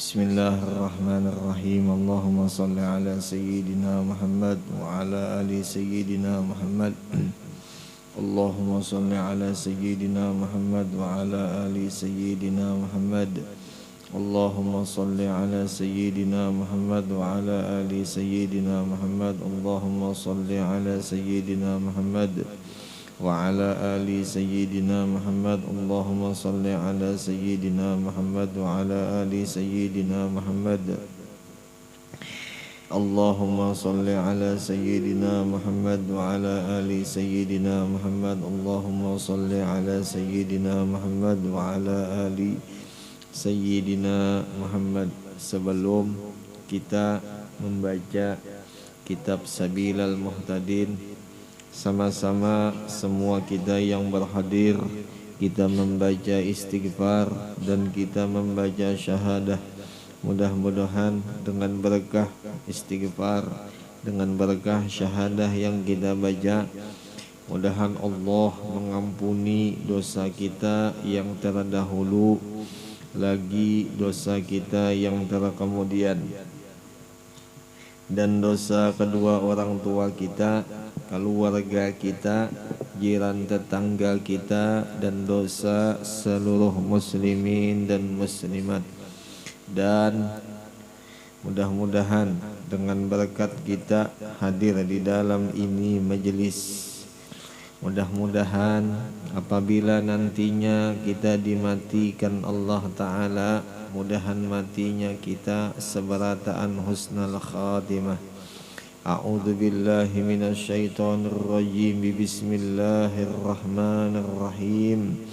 Bismillahirrahmanirrahim. Allahumma salli ala sayyidina Muhammad wa ala ali sayyidina Muhammad. Allahumma salli ala sayyidina Muhammad wa ala ali sayyidina Muhammad. Allahumma salli ala sayyidina Muhammad wa ala ali sayyidina Muhammad. Allahumma salli ala sayyidina Muhammad wa ala ali sayyidina Muhammad. Allahumma salli ala sayyidina Muhammad wa ala ali sayyidina Muhammad. Allahumma salli ala sayyidina Muhammad wa ala ali sayyidina Muhammad. Allahumma salli ala sayyidina Muhammad wa ala ali sayyidina Muhammad. Sebelum kita membaca kitab Sabilal Muhtadin, sama-sama semua kita yang berhadir, kita membaca istighfar dan kita membaca syahadah. Mudah-mudahan dengan berkah istighfar, dengan berkah syahadah yang kita baca, mudahan Allah mengampuni dosa kita yang terdahulu, lagi dosa kita yang terkemudian, dan dosa kedua orang tua kita, keluarga kita, jiran tetangga kita, dan dosa seluruh muslimin dan muslimat. Dan mudah-mudahan dengan berkat kita hadir di dalam ini majelis, mudah-mudahan apabila nantinya kita dimatikan Allah Ta'ala, mudahan matinya kita seberataan husnul khatimah. A'udzu billahi minasyaitonir rajim. Bismillahirrahmanirrahim.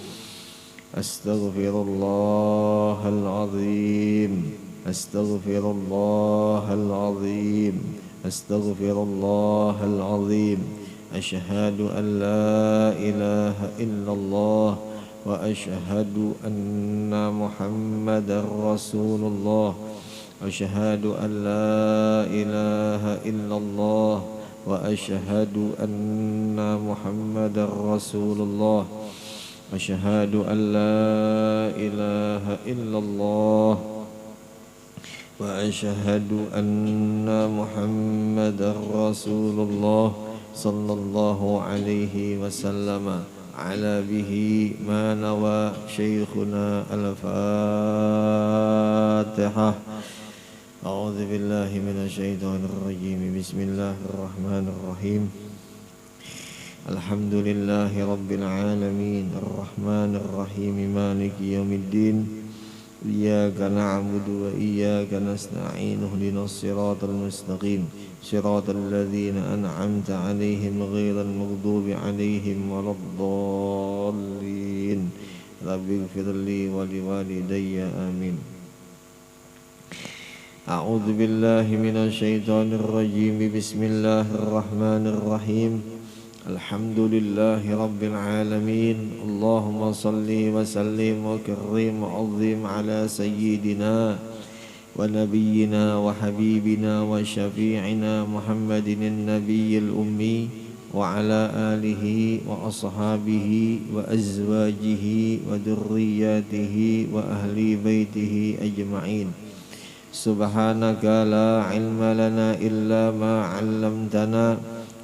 Astaghfirullahal azim. Astaghfirullahal azim. Astaghfirullahal azim. Asyhadu an la ilaha illallah wa asyhadu anna Muhammadar Rasulullah. Asyhadu an la ilaha illallah wa asyhadu anna Muhammadar Rasulullah. Asyhadu an la ilaha illallah wa asyhadu anna Muhammadar Rasulullah sallallahu alaihi wasallam. Ala bihi ma nawa syekhuna al-Fatihah. A'udzu billahi minasyaitonir rajim. Bismillahirrahmanirrahim. Alhamdulillahi rabbil alamin, arrahmanir rahim, maliki yaumiddin. Iyyaka na'budu wa iyyaka nasta'in. Ihdinas siratal mustaqim, siratal ladzina an'amta 'alaihim ghairil maghdubi 'alaihim waladdallin. Rabbighfirli wa liwalidayya amin. A'udzu billahi minasyaitonir rajim. Bismillahirrahmanirrahim. Alhamdulillahi rabbil alamin. Allahumma salli wa sallim wa karrim wa 'azzim ala sayyidina wa nabiyyina wa habibina wa syafi'ina Muhammadin an-nabiyyil ummi wa ala alihi wa ashabihi wa azwajihi wa dhurriyyatihi wa ahli baitihi ajma'in. Subhanaka la ilma lana illa ma 'allamtana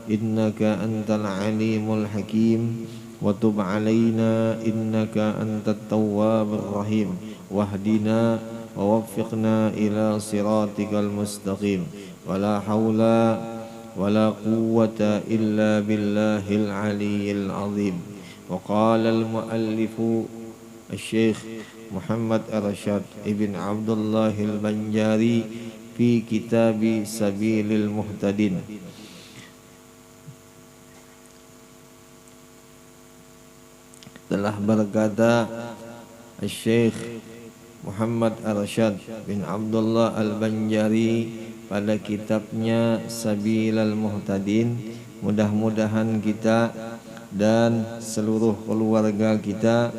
innaka antal alimul hakim wa tub 'alaina innaka antat tawwabur rahim wahdina wa waffiqna ila siratikal mustaqim. Wala haula wala quwwata illa billahil aliyyil azim. Wa qala al muallifu asy-syekh Muhammad Arsyad ibn Abdullah al-Banjari fi kitab Sabilil Muhtadin. Telah berkata Syekh Muhammad Arsyad bin Abdullah al-Banjari pada kitabnya Sabilal Muhtadin, mudah-mudahan kita dan seluruh keluarga kita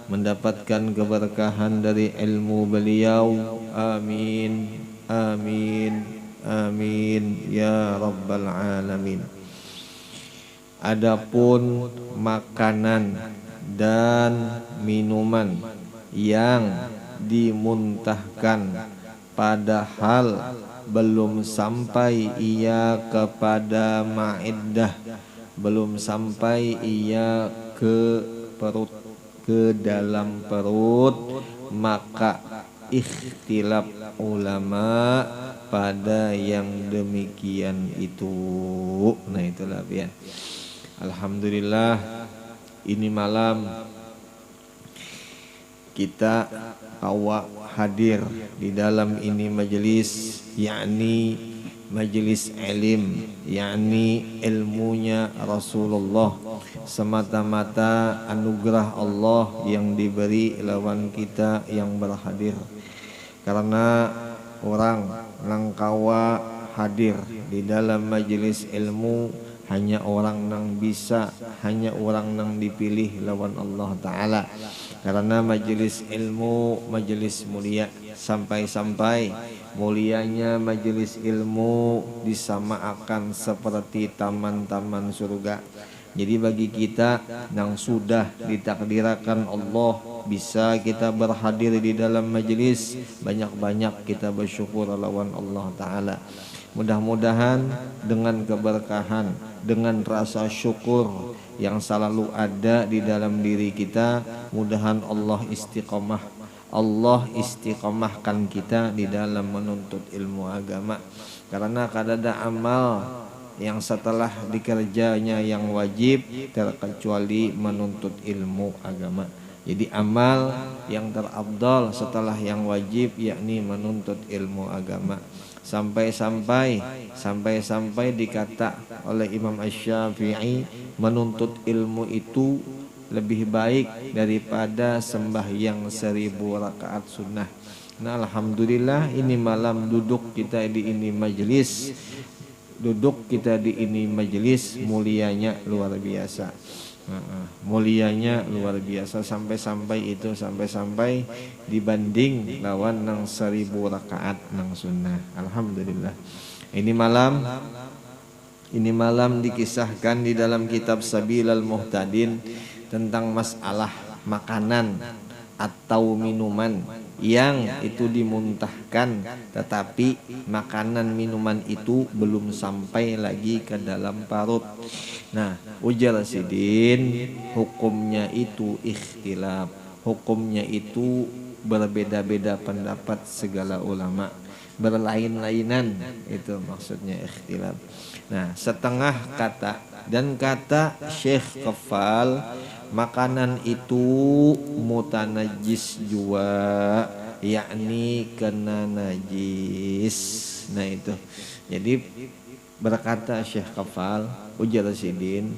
mendapatkan keberkahan dari ilmu beliau. Amin, amin, amin ya rabbal alamin. Adapun makanan dan minuman yang dimuntahkan padahal belum sampai ia kepada maiddah, belum sampai ia ke perut, ke dalam perut, maka ikhtilaf ulama pada yang demikian itu. Nah itulah pian. Alhamdulillah ini malam kita kawa hadir di dalam ini majelis, yakni majelis ilim, yakni ilmunya Rasulullah, semata-mata anugerah Allah yang diberi lawan kita yang berhadir. Karena orang langkawa hadir di dalam majelis ilmu hanya orang nang bisa, hanya orang nang dipilih lawan Allah Ta'ala. Karena majelis ilmu majelis mulia, sampai-sampai mulianya majelis ilmu disamaakan seperti taman-taman surga. Jadi bagi kita yang sudah ditakdirkan Allah bisa kita berhadir di dalam majelis, banyak-banyak kita bersyukur lawan Allah Ta'ala. Mudah-mudahan dengan keberkahan, dengan rasa syukur yang selalu ada di dalam diri kita, mudahan Allah istiqomahkan kita di dalam menuntut ilmu agama. Karena kadada amal yang setelah dikerjanya yang wajib terkecuali menuntut ilmu agama. Jadi amal yang terafdal setelah yang wajib yakni menuntut ilmu agama. Sampai-sampai dikata oleh Imam Asy-Syafi'i, menuntut ilmu itu lebih baik daripada sembahyang 1000 rakaat sunnah. Nah alhamdulillah ini malam duduk kita di ini majelis, mulianya luar biasa. Mulianya luar biasa sampai dibanding lawan nang 1000 rakaat nang sunnah. Alhamdulillah. Ini malam dikisahkan di dalam kitab Sabilal Muhtadin tentang masalah makanan atau minuman yang itu dimuntahkan, tetapi makanan minuman itu belum sampai lagi ke dalam parut. Nah, ujar Sidin, hukumnya itu ikhtilaf, hukumnya itu berbeda-beda pendapat segala ulama, berlain-lainan, itu maksudnya ikhtilaf. Nah, setengah kata dan kata Syekh Kafal, makanan itu mutanajis jua, yakni kena najis. Nah itu. Jadi berkata Syekh Kafal, ujar Sidin,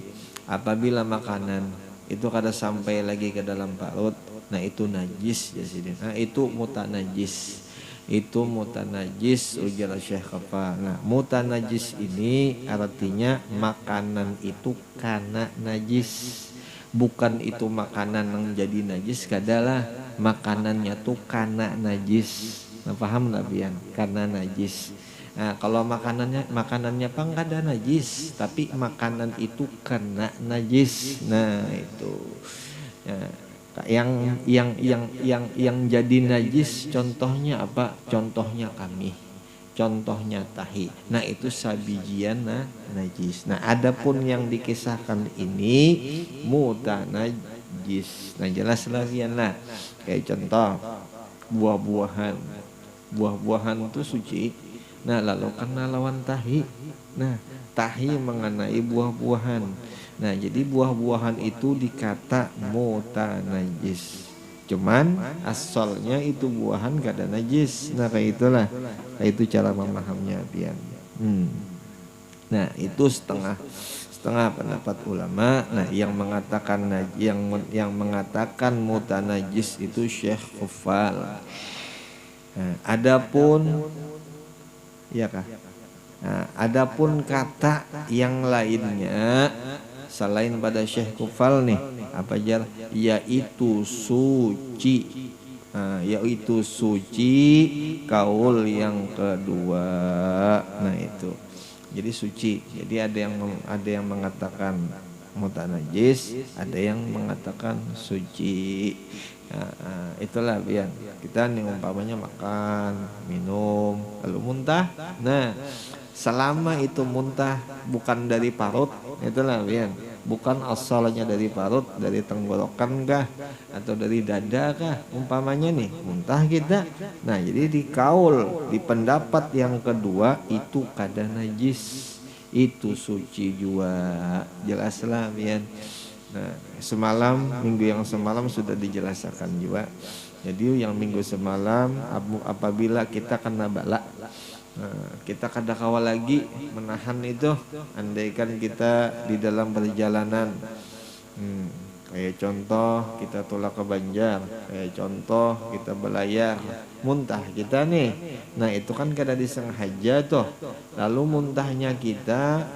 apabila makanan itu kada sampai lagi ke dalam parut, nah itu najis ya Sidin. Nah itu mutanajis. Itu mutanajis, ujar Syekh Kafal. Nah mutanajis ini artinya makanan itu karena najis. Bukan itu makanan yang jadi najis, kadalah makanannya tuh karena najis. Nah, paham nggak pian? Karena najis. Nah, kalau makanannya pang kada najis, tapi makanan itu karena najis. Nah, itu. Nah, yang jadi najis contohnya apa? Contohnya kami. Contohnya tahi. Nah itu sabijian najis. Nah adapun yang dikisahkan ini mutanajis. Nah jelas lagi lah. Kayak contoh buah-buahan. Buah-buahan itu suci. Nah lalu karena lawan tahi. Nah tahi mengenai buah-buahan. Nah jadi buah-buahan itu dikata mutanajis. Cuman asalnya itu buahan gak ada najis. Nah kayak itulah. Kayak itu cara memahaminya pian. Nah itu setengah pendapat ulama. Nah yang mengatakan yang mengatakan mutanajis itu Syekh Kufal. Nah, adapun kata yang lainnya selain pada Syekh Kufal nih, apa jar? Yaitu suci. Nah, yaitu suci kaul yang kedua. Nah itu. Jadi suci. Jadi ada yang mengatakan mutanajis, ada yang mengatakan suci. Itulah yang kita nih umpamanya makan, minum, lalu muntah. Nah, selama itu muntah bukan dari parut, itulah yang bukan asalnya dari parut, dari tenggorokan kah atau dari dada kah umpamanya nih muntah kita. Nah, jadi di kaul, di pendapat yang kedua itu kada najis, itu suci juga, jelaslah ya. Nah, semalam minggu yang semalam sudah dijelaskan juga. Jadi yang minggu semalam apabila kita kena bala, kita kada kawal lagi menahan itu. Andaikan kita di dalam perjalanan, kayak contoh kita tolak ke Banjar, kayak contoh kita belayar, muntah kita nih. Nah itu kan kada disengaja tuh. Lalu muntahnya kita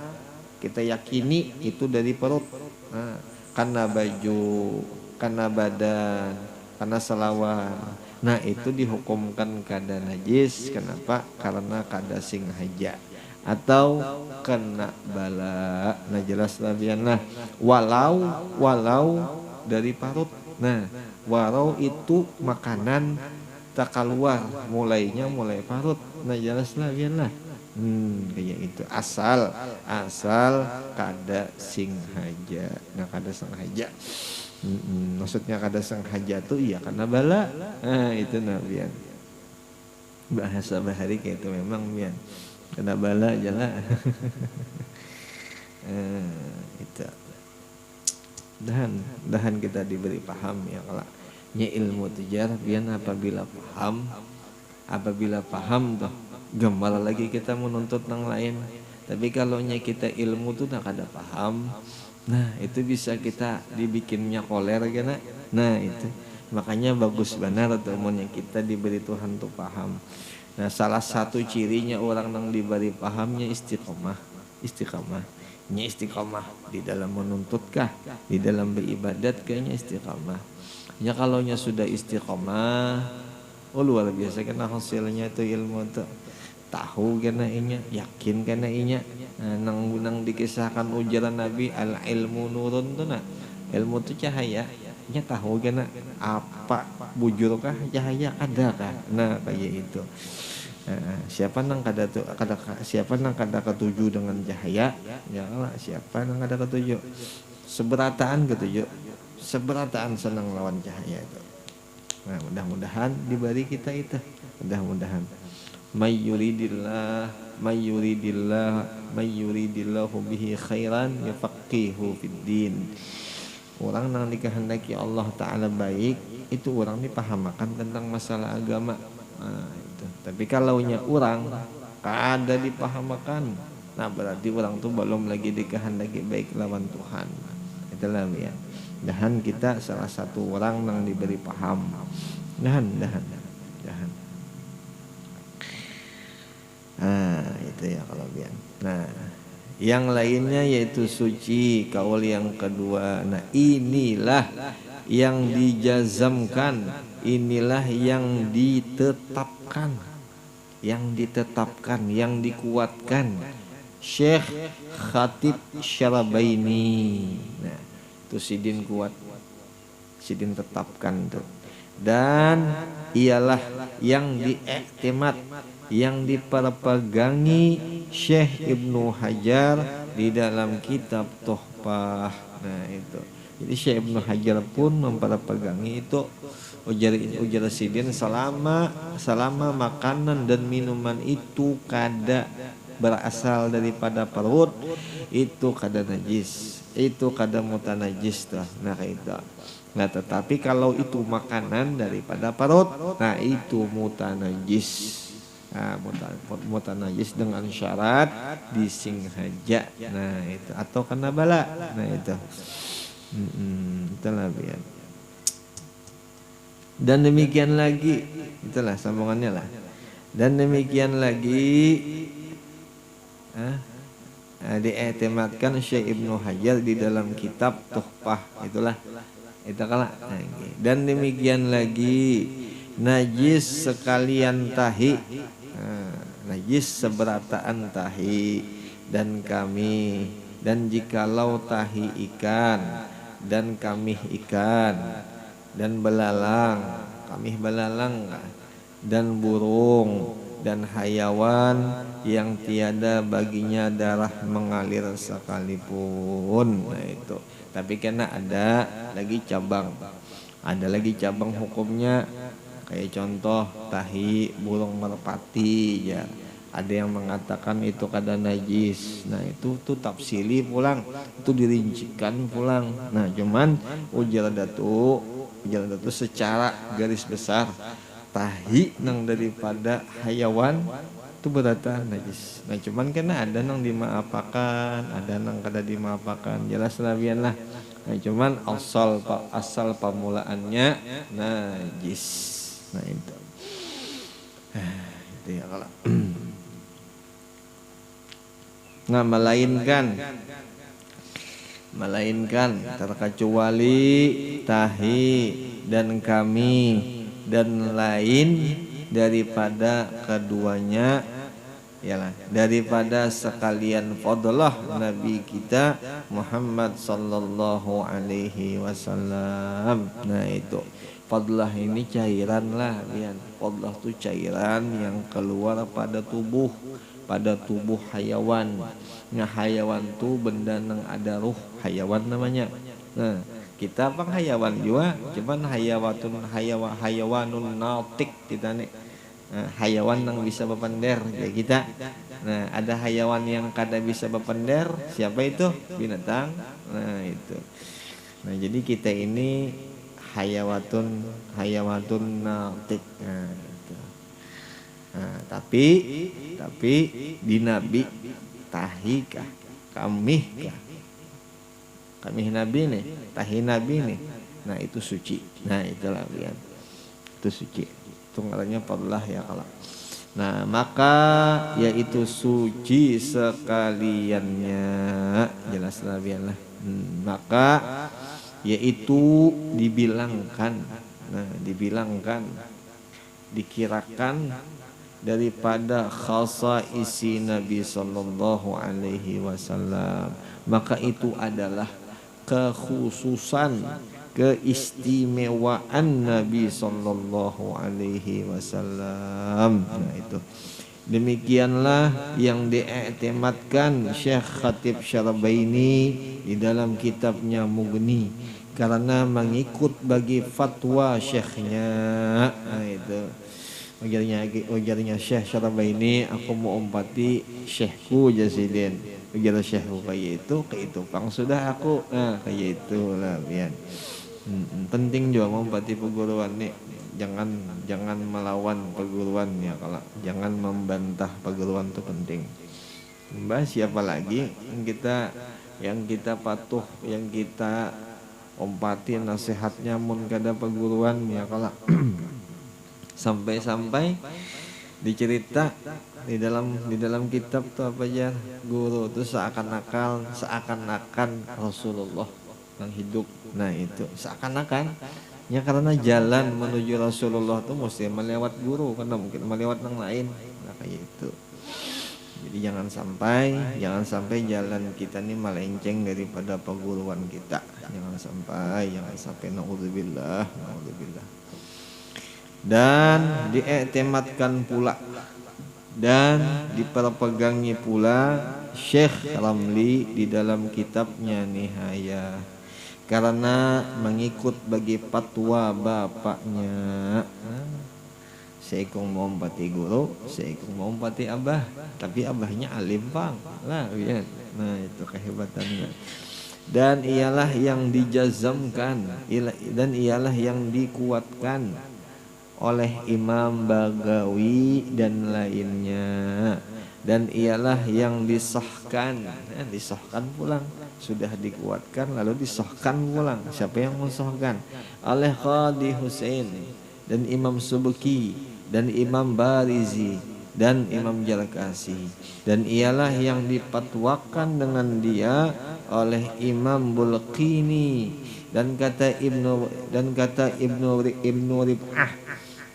yakini itu dari perut. Nah, karena baju, karena badan, karena selawar. Nah itu dihukumkan kada najis. Kenapa? Karena kada sengaja atau kena bala. Nah jelas labian lah. Walau dari parut. Nah walau itu makanan tak keluar, mulai parut. Nah jelas labian lah. Kayak itu asal kada sengaja. Nah kada sengaja. Maksudnya kada sengaja tuh iya karena bala. Nah itu nabian. Bahasa bahari kayak itu memang bian. Kena bala aja lah. Itu. Dahan kita diberi paham ya kalau nya ilmu tujar bian apabila paham tuh gembala lagi kita menuntut yang lain. Tapi kalau nya kita ilmu tuh nak ada paham, nah itu bisa kita dibikinnya koler kan. Nah itu makanya bagus benar tuh yang kita diberi Tuhan tuh paham. Nah salah satu cirinya orang yang diberi pahamnya istiqomah di dalam menuntutkah, di dalam beribadat kayaknya istiqomah. Ya kalau nya sudah istiqomah, luar biasa kena hasilnya itu ilmu tuh. Tahu kena inya, yakin kena inya. Nang dikisahkan ujaran Nabi al ilmu nurun tuh nah. Ilmu tuh cahaya. Nya tahu kena apa bujurkah cahaya adakah. Nah kayak itu. Siapa nang kada ketuju dengan cahaya, ya Allah, siapa nang kada ketuju seberataan senang lawan cahaya itu. Nah mudah-mudahan diberi kita itu, mudah-mudahan mayyuridillahu bihi khairan yafaqihu fid din. Orang yang dikehendaki Allah Ta'ala baik, itu orang dipahamakan tentang masalah agama. Nah, itu. Tapi kalau nya orang kada dipahamakan, nah berarti orang tuh belum lagi dikehendaki baik lawan Tuhan. Itulah ya. Dahan kita salah satu orang yang diberi paham. Dahan. Itu ya kalau biang. Nah, yang lainnya yaitu suci, kaul yang kedua. Nah, inilah yang dijazamkan, inilah yang ditetapkan, yang dikuatkan Syekh Khatib Syarabaini. Nah, itu sidin kuat, sidin tetapkan tuh. Dan ialah yang diiktimat, yang diperpegangi Syekh Ibnu Hajar di dalam kitab Tuhfah. Nah itu. Jadi Syekh Ibnu Hajar pun memperpegangi itu ujar sidin selama makanan dan minuman itu kada berasal daripada perut, itu kada najis, itu kada mutanajis tuh. Nah itu. Nah tetapi kalau itu makanan daripada perut, nah itu mutanajis. Nah, mutanajis dengan syarat disengaja. Nah itu atau kena bala. Nah itu. Itulah biar. Dan demikian lagi, itulah sambungannya lah. Dan demikian lagi diiktimatkan Syekh Ibnu Hajar di dalam kitab Tuhfah. Itulah. Itu kalah. Dan demikian lagi najis sekalian tahi, najis seberataan tahi, dan kami dan jikalau tahi ikan dan kamih ikan dan belalang, kamih belalang dan burung dan hayawan yang tiada baginya darah mengalir sekalipun. Nah itu. Tapi karena ada lagi cabang hukumnya, kayak contoh tahi burung merpati ya. Ada yang mengatakan itu kada najis. Nah itu tuh tafsili pulang, itu dirincikan pulang. Nah cuman ujar datu secara garis besar tahi nang daripada hayawan itu berata najis. Nah cuman karena ada nang dimaapakan, ada nang kada dimaapakan, jelas labian lah. Nah cuman asal pemulaannya najis. Nah itu. Itu ya kalau. Nah melainkan terkecuali tahi dan kami dan lain daripada keduanya, ialah daripada sekalian fadlah Nabi kita Muhammad sallallahu alaihi wasallam. Nah itu fadlah ini cairan lah, biar fadlah itu cairan yang keluar pada tubuh hayawan. Nah hayawan tuh benda yang ada ruh, hayawan namanya. Nah kita apa hayawan juga, cuman hayawanun nautik kita nih. Nah, hayawan yang bisa berpender kayak kita. Nah ada hayawan yang kada bisa berpender, siapa itu? Binatang. Nah itu. Nah jadi kita ini hayawatun nautik. Nah, itu. Nah, tapi di Nabi tahi kah, kamih kah, kamih Nabi nih, tahi Nabi nih. Nah itu suci. Nah itulah lihat, itu suci. Itu ngarannya fadlah ya kalau. Nah maka yaitu suci sekaliannya, jelas lah biarlah. Maka yaitu dibilangkan, dikirakan daripada khasaisi Nabi sallallahu alaihi wasallam. Maka itu adalah kekhususan, keistimewaan Nabi sallallahu alaihi wasallam. Nah itu. Demikianlah yang diiktimadkan Syekh Khatib Syarbaini di dalam kitabnya Mughni, karena mengikut bagi fatwa syekhnya. Nah itu. Ujarnya Syekh Syarbaini, aku mau umpati syekhku Jasidin. Ujar syekhku kayak itu pang sudah aku. Nah kayak itulah biar. Penting juga mengumpati perguruan nih. Jangan melawan perguruan ya, kalau jangan membantah perguruan itu penting. Mbak siapa lagi yang kita patuh, yang kita umpati nasihatnya mun kada perguruan ya kalau. Sampai dicerita di dalam kitab tuh apa aja, guru itu seakan-akan Rasulullah yang hidup. Nah itu seakan-akan ya, karena jalan menuju Rasulullah itu mesti melewat guru, karena mungkin melewat yang lain. Nah kayak itu. Jadi jangan sampai jalan kita ini melenceng daripada perguruan kita. Jangan sampai naudzubillah. Dan diiktimadkan pula dan diperpegangi pula Syekh Ramli di dalam kitabnya Nihayah, karena mengikut bagi fatwa bapaknya. Seikung mengumpati guru, seikung mengumpati abah, tapi abahnya alim bang lah ya. Nah itu kehebatannya. Dan ialah yang dijazamkan, dan ialah yang dikuatkan oleh Imam Bagawi dan lainnya, dan ialah yang disahkan pulang, sudah dikuatkan lalu disahkan pulang. Siapa yang mensahkan? Oleh Qadhi Husain dan Imam Subki dan Imam Barizi dan Imam Jalkasi, dan ialah yang dipatwakan dengan dia oleh Imam Bulqini, dan kata Ibnu Rib'ah,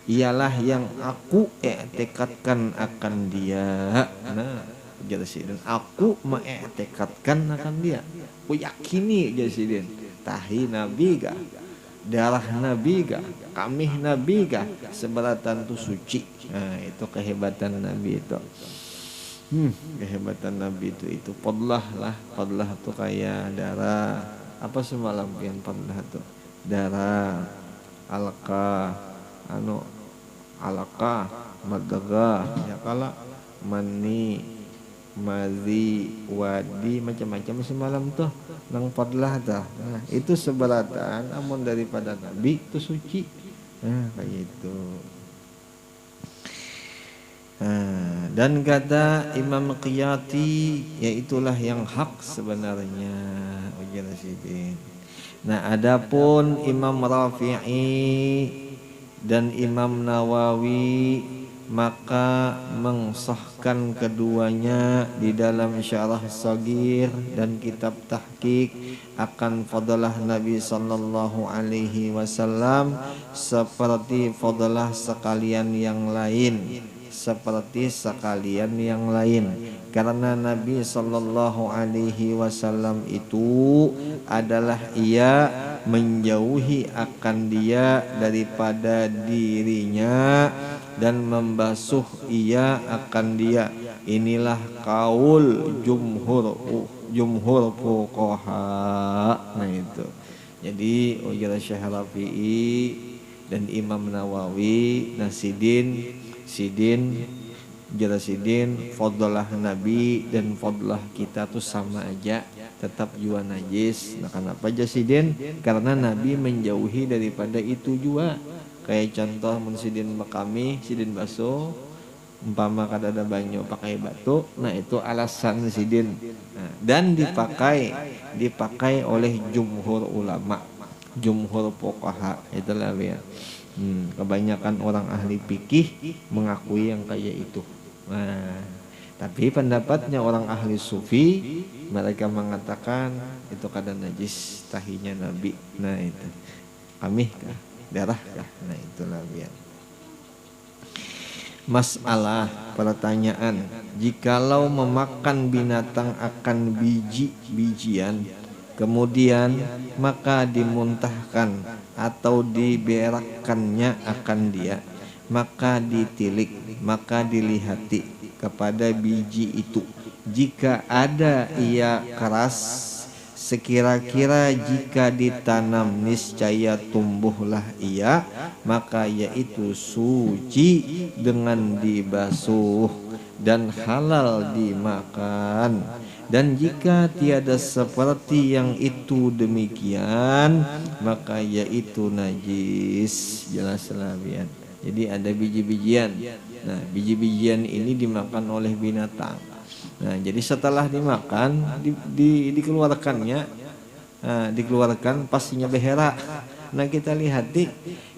ialah yang aku iktikadkan akan dia. Nah ujar Sidin. Aku mengiktikadkan akan dia. Aku yakini ujar Sidin. Tahi Nabi ga, darah Nabi ga, kamih Nabi ga, seberatan tu suci. Nah, itu kehebatan Nabi itu. Kehebatan Nabi itu fadlah lah. Fadlah tuh kayak darah. Apa semalam pian fadlah tuh? Darah, alqa, alqa, madgah, ya kala mani, mazi, wadi, macam-macam semalam tuh nang fadlah tuh. Nah, itu seberatan amun daripada Nabi itu suci. Nah, kayak itu. Dan kata Imam Qiyati, yaitulah yang hak sebenarnya ujar Sidin. Nah, adapun Imam Rafi'i dan Imam Nawawi maka mengsahkan keduanya di dalam Syarah Shagir dan kitab tahqiq akan fadalah Nabi sallallahu alaihi wasallam seperti fadalah sekalian yang lain, karena Nabi sallallahu alaihi wasallam itu adalah ia menjauhi akan dia daripada dirinya dan membasuh ia akan dia. Inilah kaul jumhur fuqaha. Nah itu. Jadi ujar Syekh Rafi'i dan Imam Nawawi, Sidin fadlah Nabi dan fadlah kita tuh sama aja, tetap jua najis. Nah, kenapa aja Sidin? Karena Nabi menjauhi daripada itu jua. Kayak contoh mun Sidin makami, Sidin basuh, umpama kada ada banyu pakai batu, nah itu alasan Sidin. Nah, dan dipakai oleh jumhur ulama, jumhur fuqaha, itulah ya. Kebanyakan orang ahli fikih mengakui yang kayak itu. Nah, tapi pendapatnya orang ahli sufi, mereka mengatakan itu kada najis tahinya Nabi. Nah itu kamih kah, darah kah? Nah itulah biar. Masalah pertanyaan, jikalau memakan binatang akan biji-bijian kemudian maka dimuntahkan atau diberakkannya akan dia, maka ditilik, maka dilihati kepada biji itu. Jika ada ia keras, sekira-kira jika ditanam niscaya tumbuhlah ia, maka yaitu suci dengan dibasuh dan halal dimakan. Dan jika tiada seperti yang itu demikian, maka yaitu najis. Jelaslah biar. Jadi ada biji-bijian. Nah, biji-bijian ini dimakan oleh binatang. Nah, jadi setelah dimakan, dikeluarkannya, dikeluarkan pastinya beherak. Nah, kita lihat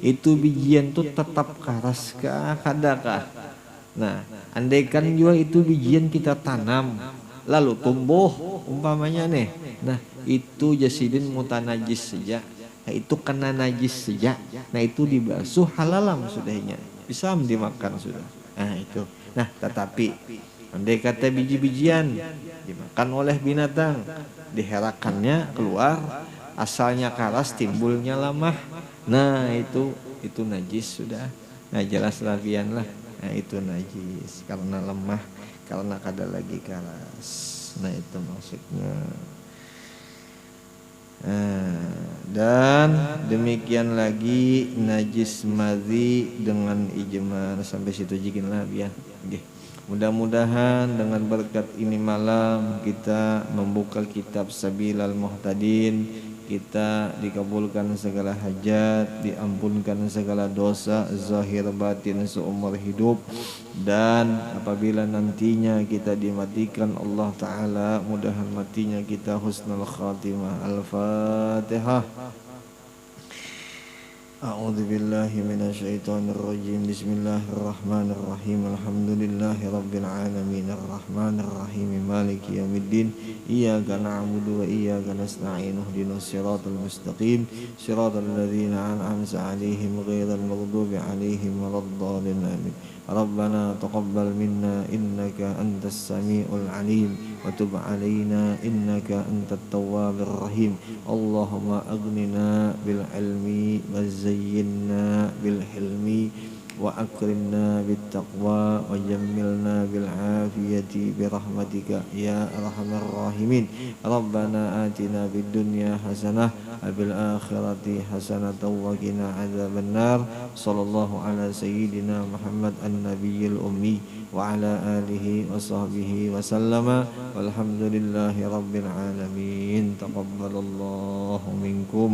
itu bijian tuh tetap karas kah, kadakah? Nah, andaikan juga itu bijian kita tanam, lalu tumbuh umpamanya nih, nah itu jasidin mutanajis saja, nah itu kena najis saja, nah itu dibasuh halalam sudahnya, bisa dimakan sudah. Nah itu, nah tetapi andai kata biji-bijian dimakan oleh binatang, diherakannya keluar, asalnya karas timbulnya lamah, nah itu najis sudah. Nah jelas labian lah, nah itu najis karena lemah, karena kada lagi karas. Nah itu maksudnya. Dan demikian lagi najis madhi dengan ijma. Sampai situ jikin lah biar. Mudah-mudahan dengan berkat ini malam kita membuka kitab Sabilal Muhtadin, kita dikabulkan segala hajat, diampunkan segala dosa zahir batin seumur hidup, dan apabila nantinya kita dimatikan Allah Ta'ala, mudahan matinya kita husnul khatimah. Al-Fatihah. A'udzu billahi minasyaitonir rajim. Bismillahirrahmanirrahim. Alhamdulillahi rabbil alamin arrahmanir rahim maliki yaumiddin. Iyyaka na'budu wa iyyaka nasta'in. Ihdinas siratal mustaqim. Siratal ladzina an'amta 'alaihim ghairil maghdubi 'alaihim waladdallin. Amin. ربنا تقبل منا إنك أنت السميع العليم وتب علينا إنك أنت التواب الرحيم اللهم أغننا بالعلم وزينا بالحلم وأكرمنا بالتقوى وجملنا بالعافية برحمتك يا أرحم الراحمين ربنا آتنا في الدنيا حسنة وفي الآخرة حسنة وقنا عذاب النار صلى الله على سيدنا محمد النبي الأمي وعلى آله وصحبه وسلم والحمد لله رب العالمين تقبل الله منكم